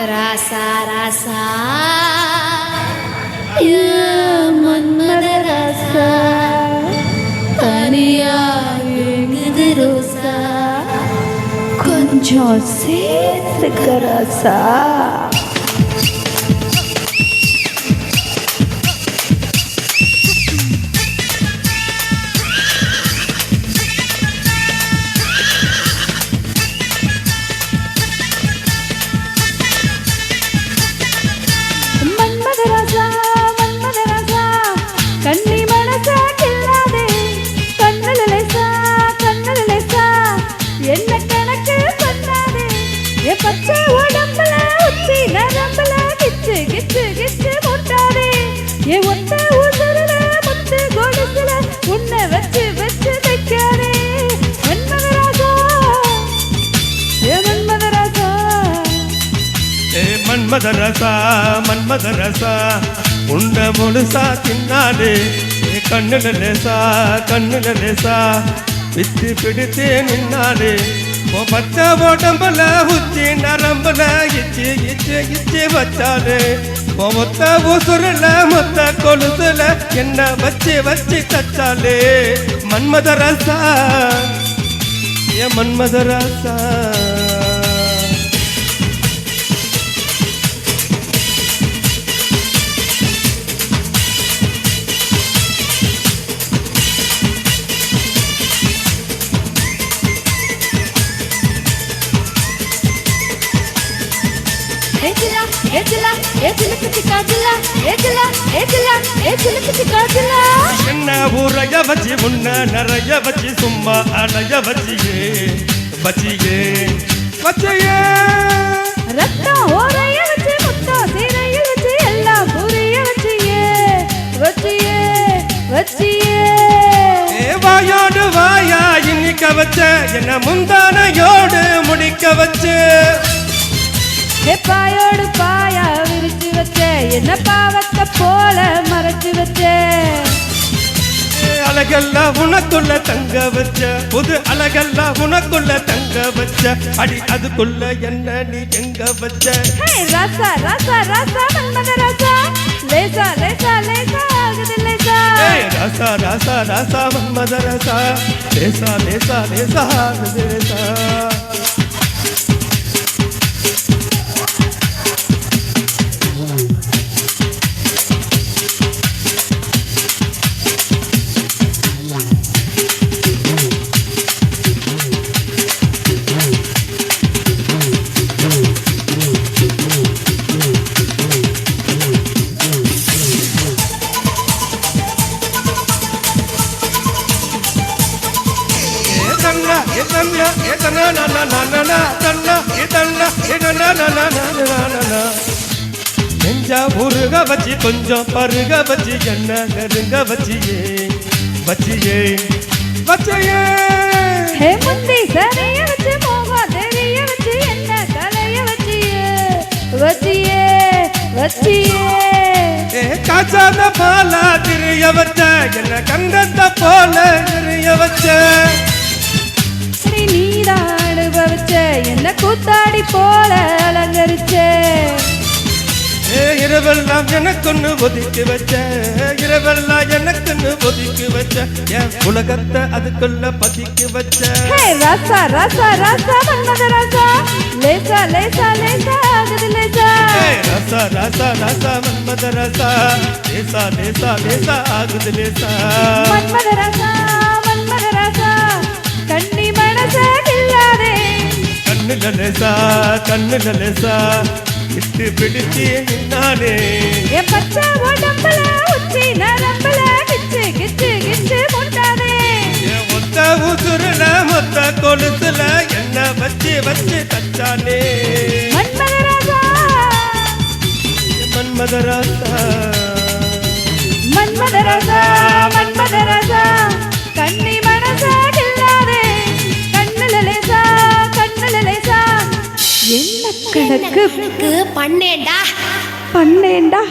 ராசா ராசா மன்மத ராசா தனியா எழுது ரோசா கொஞ்சம் சேர்த்துக்க ராசா பச்சை உடம்புல உச்சி நரம்புல கிச்சு கிச்சு கிச்சு முட்டாதே என் ஒத்த உசுருல முத்து கொலுசுல உன்னை வச்சு வச்சு தைக்காதே மன்மதராசா ஏ மன்மதராசா ஏ மன்மதராசா மன்மதராசா உண்ட முழுசா தின்னாலே கண்ணுல லேசா வித்து பிடித்தே நின்னாலே பச்சை உடம்புல உச்சி நரம்புல இச்சி இச்சி இச்சி வச்சாலே மொத்த உசுருல மொத்த கொலுசுல என்ன வச்சு வச்சு தச்சாலே மன்மதராசா ஏ மன்மதராசா என்ன ஊரைய வச்சு உன்ன நிறைய வச்சு சும்மா அலைய வச்சியே வச்சியே வச்சியே ரத்தம் ஓரைய வச்சு முத்தம் சீரைய வச்சு எல்லாம் புரிய வச்சியே வச்சியே வச்சியே வாயோடு வாயா இன்னிக்க வச்ச என்ன முந்தானையோடு முடிக்க வச்சு பாயோடு பாயா விரிச்சு வச்ச என்ன பாவத்தை போல மறைச்சு வச்ச அழகெல்லாம் உனக்குள்ள தங்க வச்ச புது அழகெல்லாம் உனக்குள்ள தங்க வச்ச அடி அதுக்குள்ள என்ன நீ எங்க வச்ச ராசா ராசா ராசா மன்மத ராசா லேசா லேசா லேசா ஆகுது லேசா ராசா ராசா ராசா மன்மத ராசா லேசா லேசா லேசா ஆகுது லேசா நெஞ்சா உருக வச்சு கொஞ்சம் பருக வச்சு என்ன நெருங்க வச்சியே வச்சியே வச்சியே முந்தி சரிய வச்சு மோகம் தெரிய வச்சு என்ன கலைய வச்சியே வச்சியே வச்சியே காய்ச்சாத பால திரிய வச்ச என்ன கண்டத்த போல திரிய வச்ச நீதான் அனுபவிச்ச என்ன கூத்தாடி போல அலங்கரிச்ச இரவெல்லாம் எனக்குன்னு ஒதுக்கி வச்ச இரவெல்லாம் எனக்குன்னு ஒதுக்கி வச்ச என் உலகத்தை அதுக்குள்ள பதுக்கி வச்ச ராசா ராசா ராசா மன்மத ராசா லேசா லேசா லேசா ஆகுது லேசா ராசா ராசா ராசா மன்மத ராசா லேசா லேசா லேசா ஆகுது லேசா மன்மத ராசா கண்ணி மனச கில்லாதே கண்ணுல லேசா இட்டு பிடிச்சி நின்னானே என் பச்சை உடம்புல உச்சி நரம்புல கிச்சு கிச்சு கிச்சு முட்டாதே என் மொத்த உசுருல மொத்த கொலுசுல என்ன வச்சு வச்சு தச்சானே மன்மதராசா மன்மதராசா மன்மதராசா மன்மதராசா கண்ணி மனச கில்லாதே கண்ணுல லேசா என்ன கணக்கு பண்ணேன்டா பண்ணேன்டா